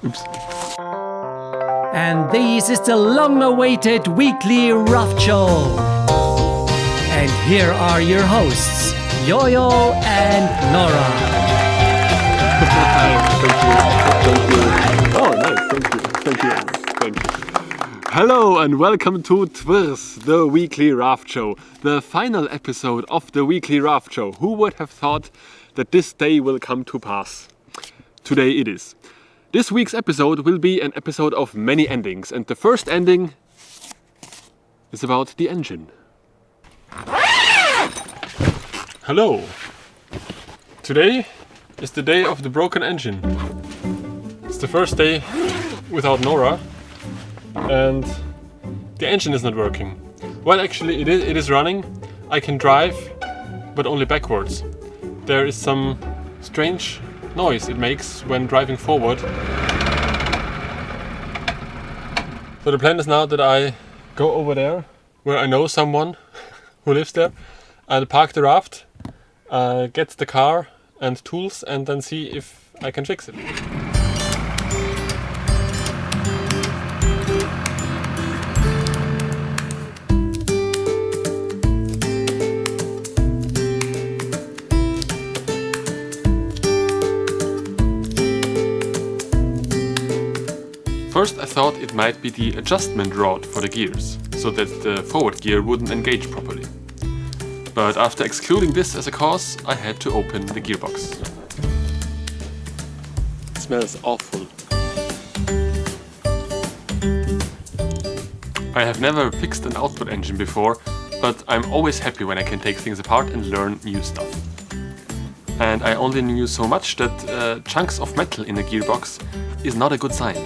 Oops. And this is the long-awaited weekly Raft Show. And here are your hosts, Yo-Yo and Nora. Thank you. Oh, nice. Thank you. Hello and welcome to Twirs, the weekly Raft Show. The final episode of the weekly Raft Show. Who would have thought that this day will come to pass? Today it is. This week's episode will be an episode of many endings, and the first ending is about the engine. Hello! Today is the day of the broken engine. It's the first day without Nora, and the engine is not working. Well, actually it is running. I can drive, but only backwards. There is some strange noise it makes when driving forward. So the plan is now that I go over there where I know someone who lives there and park the raft, get the car and tools, and then see if I can fix it. First I thought it might be the adjustment rod for the gears, so that the forward gear wouldn't engage properly. But after excluding this as a cause, I had to open the gearbox. It smells awful. I have never fixed an outboard engine before, but I'm always happy when I can take things apart and learn new stuff. And I only knew so much that chunks of metal in a gearbox is not a good sign.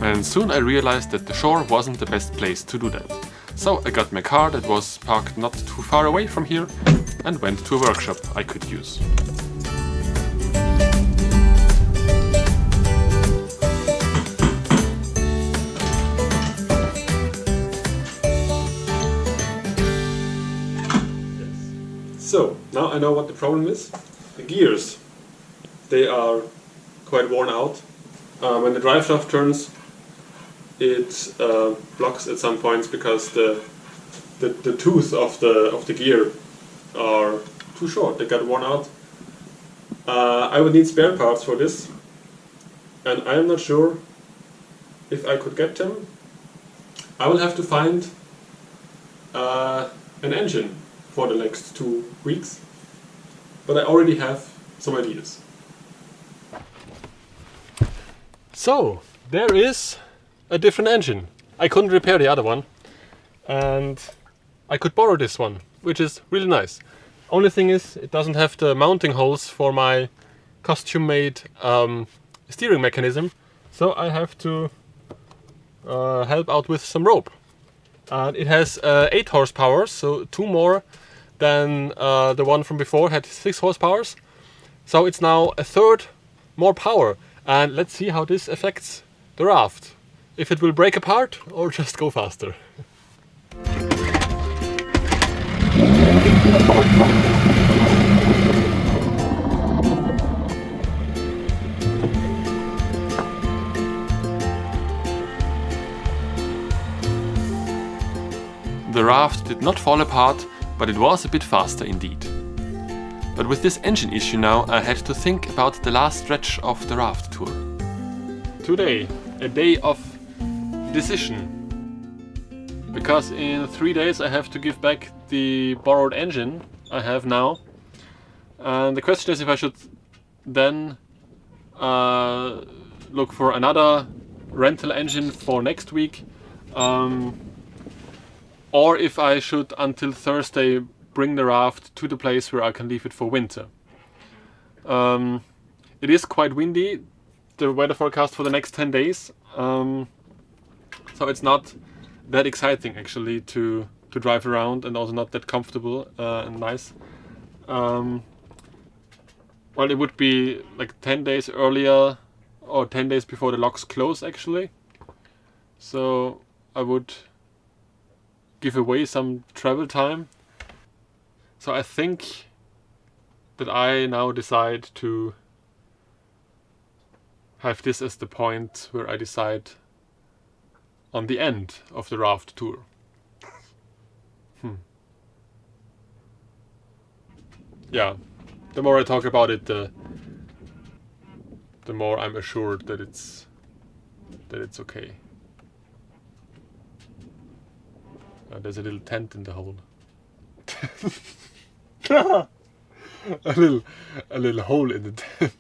And soon I realized that the shore wasn't the best place to do that. So I got my car that was parked not too far away from here and went to a workshop I could use. So, now I know what the problem is. The gears, they are quite worn out. When the drive shaft turns, it blocks at some points because the tooth of the gear are too short. They got worn out. I would need spare parts for this, and I am not sure if I could get them. I will have to find an engine for the next 2 weeks, but I already have some ideas. So, there is a different engine. I couldn't repair the other one, and I could borrow this one, which is really nice. Only thing is, it doesn't have the mounting holes for my custom-made steering mechanism, so I have to help out with some rope. And it has 8 horsepower, so 2 more than the one from before had 6 horsepower. So it's now a third more power, and let's see how this affects the raft. If it will break apart or just go faster. The raft did not fall apart, but it was a bit faster indeed. But with this engine issue now, I had to think about the last stretch of the raft tour. Today, a day of decision, because in 3 days I have to give back the borrowed engine I have now, and the question is if I should then look for another rental engine for next week, or if I should until Thursday bring the raft to the place where I can leave it for winter. It is quite windy, the weather forecast for the next 10 days. So it's not that exciting actually to drive around, and also not that comfortable and nice. Well, it would be like 10 days earlier or 10 days before the locks close actually. So I would give away some travel time. So I think that I now decide to have this as the point where I decide on the end of the raft tour. Yeah, the more I talk about it, the more I'm assured that it's okay. There's a little tent in the hole. a little hole in the tent.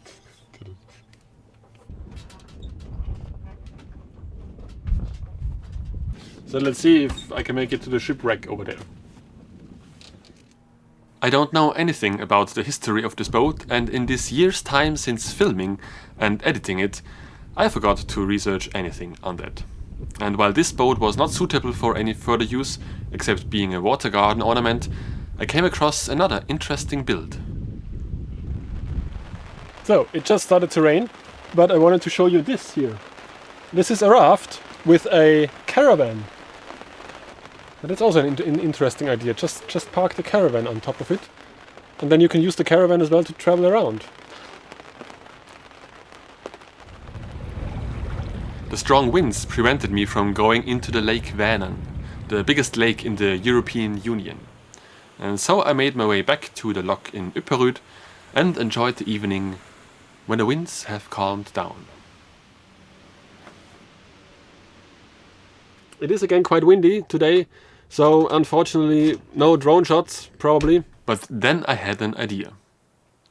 So let's see if I can make it to the shipwreck over there. I don't know anything about the history of this boat, and in this year's time since filming and editing it, I forgot to research anything on that. And while this boat was not suitable for any further use, except being a water garden ornament, I came across another interesting build. So, it just started to rain, but I wanted to show you this here. This is a raft with a caravan. And that's also an interesting idea. Just park the caravan on top of it, and then you can use the caravan as well to travel around. The strong winds prevented me from going into the Lake Vänern, the biggest lake in the European Union. And so I made my way back to the lock in Ypperud and enjoyed the evening when the winds have calmed down. It is again quite windy today, so unfortunately no drone shots, probably. But then I had an idea.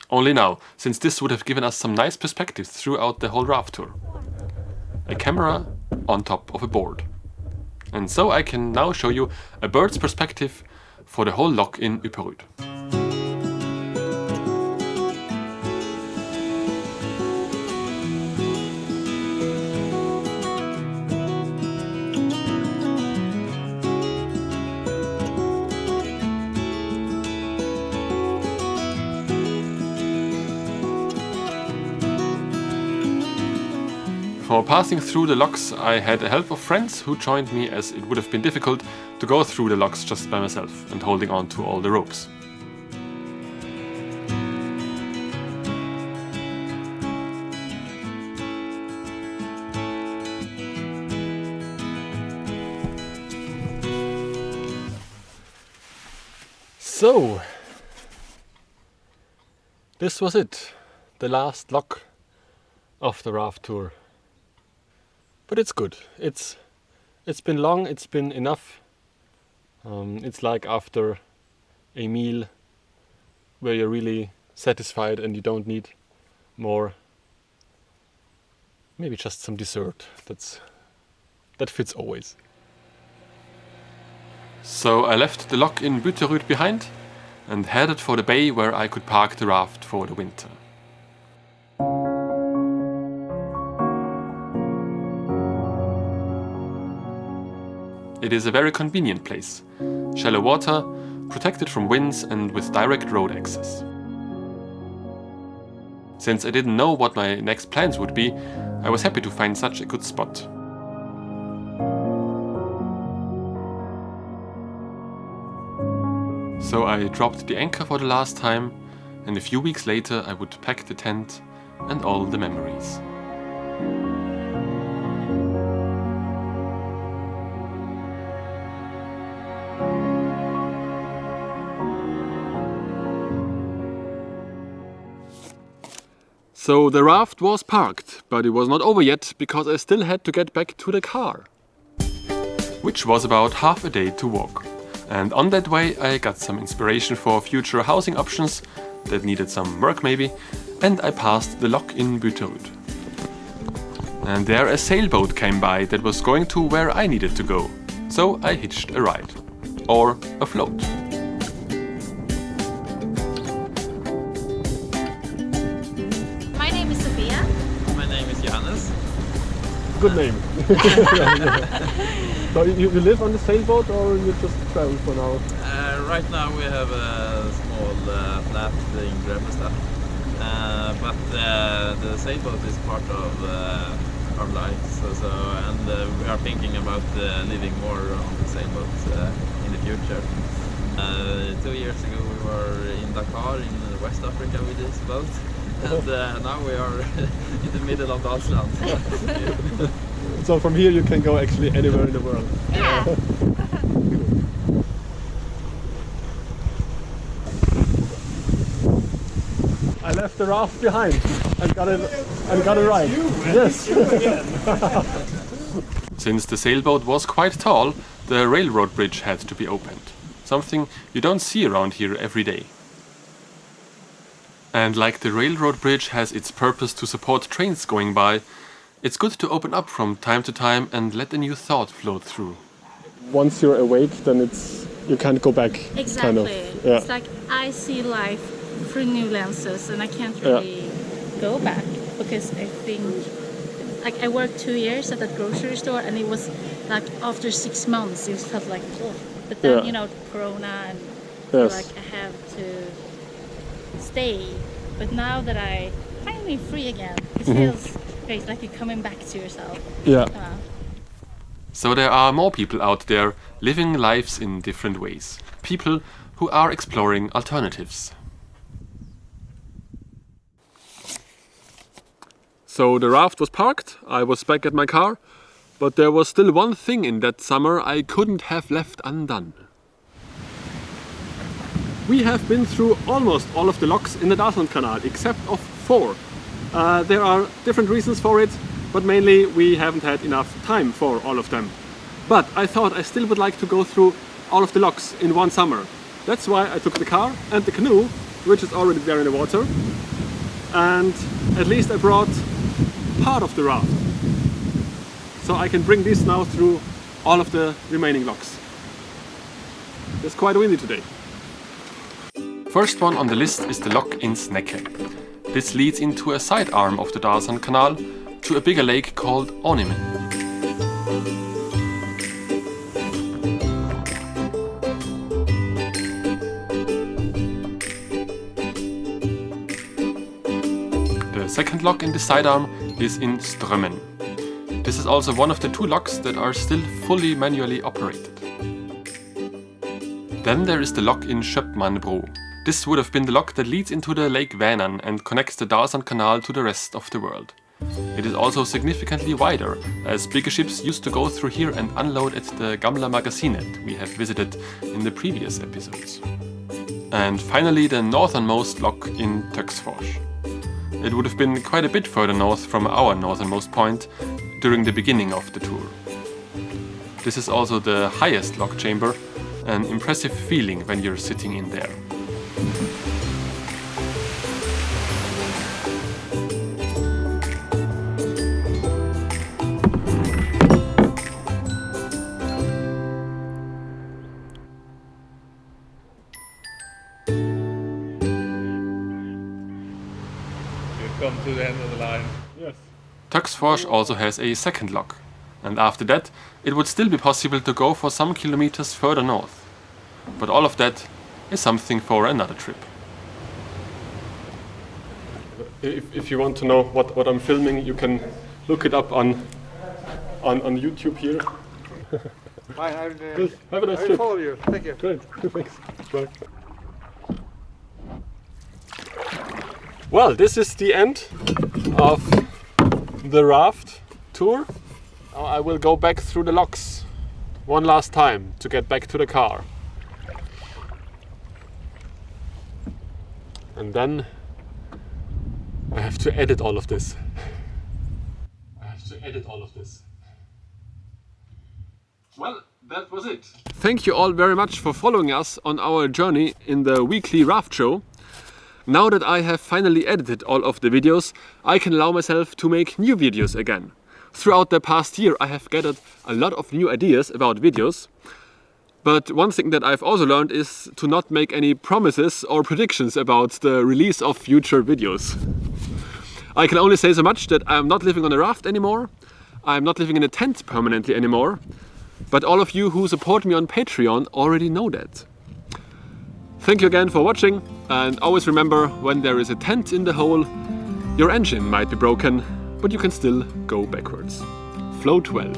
Only now, since this would have given us some nice perspectives throughout the whole raft tour. A camera on top of a board. And so I can now show you a bird's perspective for the whole lock in Ypperud. For passing through the locks, I had the help of friends who joined me, as it would have been difficult to go through the locks just by myself and holding on to all the ropes. So, this was it, the last lock of the raft tour. But it's good. It's been long. It's been enough. It's like after a meal where you're really satisfied and you don't need more. Maybe just some dessert. That fits always. So I left the lock in Ypperud behind and headed for the bay where I could park the raft for the winter. It is a very convenient place. Shallow water, protected from winds and with direct road access. Since I didn't know what my next plans would be, I was happy to find such a good spot. So I dropped the anchor for the last time, and a few weeks later I would pack the tent and all the memories. So the raft was parked, but it was not over yet because I still had to get back to the car. Which was about half a day to walk. And on that way I got some inspiration for future housing options that needed some work maybe, and I passed the lock in Ypperud. And there a sailboat came by that was going to where I needed to go, so I hitched a ride. Or a float. Good name. So you live on the sailboat or you just travel for now? Right now we have a small flat in Grebbestad, but the sailboat is part of our life. And we are thinking about living more on the sailboat in the future. 2 years ago we were in Dakar in West Africa with this boat. and now we are in the middle of Dalsland. So from here you can go actually anywhere in the world. Yeah. I left the raft behind and got a ride. Yes. Since the sailboat was quite tall, the railroad bridge had to be opened. Something you don't see around here every day. And like the railroad bridge has its purpose to support trains going by, it's good to open up from time to time and let a new thought float through. Once you're awake, then you can't go back. Exactly. Kind of. Yeah. It's like I see life through new lenses, and I can't really go back because I think, like, I worked 2 years at that grocery store, and it was like after 6 months, it felt like, oh. But then you know, Corona, and like I have to stay. But now that I finally free again, it feels great, like you're coming back to yourself. Yeah. So there are more people out there living lives in different ways. People who are exploring alternatives. So the raft was parked, I was back at my car, but there was still one thing in that summer I couldn't have left undone. We have been through almost all of the locks in the Dalsland Canal, except of 4. There are different reasons for it, but mainly we haven't had enough time for all of them. But I thought I still would like to go through all of the locks in one summer. That's why I took the car and the canoe, which is already there in the water. And at least I brought part of the raft. So I can bring this now through all of the remaining locks. It's quite windy today. First one on the list is the lock in Snecke. This leads into a side arm of the Dalsland Canal to a bigger lake called Onimen. The second lock in the sidearm is in Strømmen. This is also one of the 2 locks that are still fully manually operated. Then there is the lock in Schøpmanbro. This would have been the lock that leads into the Lake Vänern and connects the Dalsland Canal to the rest of the world. It is also significantly wider, as bigger ships used to go through here and unload at the Gamla Magasinet we have visited in the previous episodes. And finally the northernmost lock in Töcksfors. It would have been quite a bit further north from our northernmost point during the beginning of the tour. This is also the highest lock chamber, an impressive feeling when you're sitting in there. Come to the end of the line. Yes. Töcksfors also has a second lock, and after that it would still be possible to go for some kilometers further north. But all of that is something for another trip. If you want to know what I'm filming, you can look it up on YouTube here. Fine, Have a nice I will trip. follow you. Thank you. Great, thanks. Bye. Well, this is the end of the raft tour. Now I will go back through the locks one last time to get back to the car. And then I have to edit all of this. Well, that was it. Thank you all very much for following us on our journey in the weekly raft show. Now that I have finally edited all of the videos, I can allow myself to make new videos again. Throughout the past year I have gathered a lot of new ideas about videos. But one thing that I've also learned is to not make any promises or predictions about the release of future videos. I can only say so much that I'm not living on a raft anymore. I'm not living in a tent permanently anymore. But all of you who support me on Patreon already know that. Thank you again for watching, and always remember, when there is a tent in the hole, your engine might be broken, but you can still go backwards. Float well.